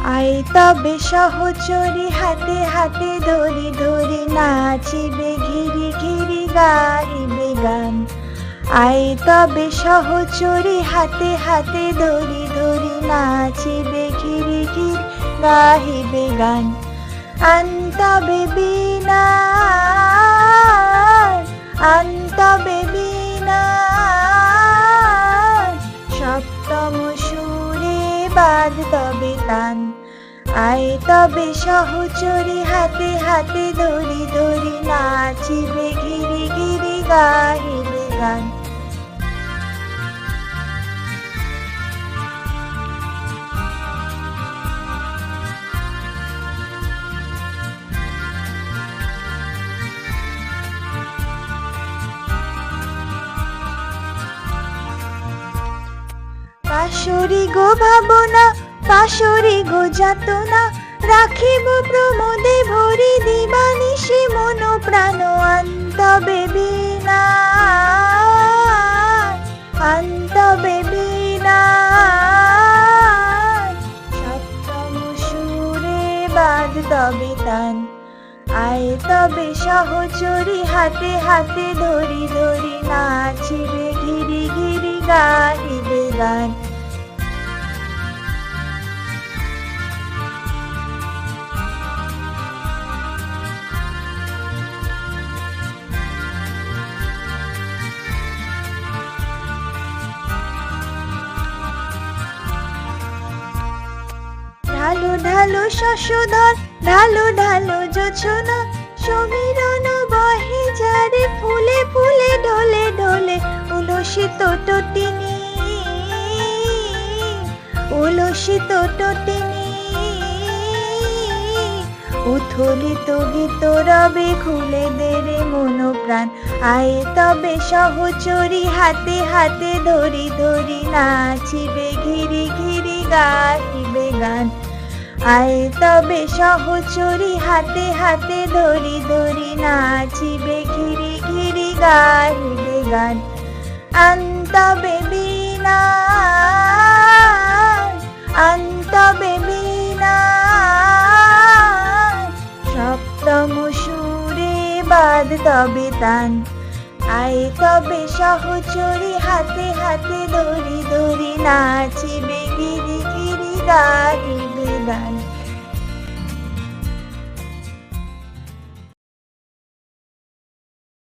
আয় তবে সহচরী হাতে হাতে ধরি ধরি নাচিবে ঘিরি ঘিরি গাহিবে গান। আয় তবে সহচরী হাতে হাতে ধরি ধরি নাচিবে ঘিরি ঘিরি গাহিবে গান। আনতবে বীণা আনতবে বীণা সপ্তম সুরে বাদ তবে তান। আয় তবে সহচরী হাতে হাতে ধরি ধরি নাচিবে ঘিরি ঘিরি গাহিবে গান। পাশরি গো ভাবনা পাশরি গো যাতনা রাখিব প্রমোদে ভরি দিবানিশি মন প্রাণ। আনতবে বীণা আনতবে বীণা সপ্তম সুরে বাদ তবে তান। আয় তবে সহচরী হাতে হাতে ধরি ধরি নাচিবে ঘিরি ঘিরি গাহিবে গান। ঢালো ঢালো শশধর ঢালো ঢালো জোছনা সমীরণ বহে যারে ফুলে ফুলে ঢলে ঢলে। উলসিত টটিনি উলসিত টটিনি উথলিত গীত রবে খুলে দেরে মন প্রাণ। আয় তবে সহচরী হাতে হাতে ধরি ধরি নাচিবে ঘিরি ঘিরি গাহিবে গান। আয় তবে সহচরী হাতে হাতে ধরি ধরি নাচিবে ঘিরি ঘিরি গাহিবে গান। আনতবে বীণা আনতবে বীণা সপ্তম সুরে বাদ তবে তান। আয় তবে সহচরী হাতে হাতে ধরি ধরি নাচিবে ঘিরি ঘিরি গাহিবে গান।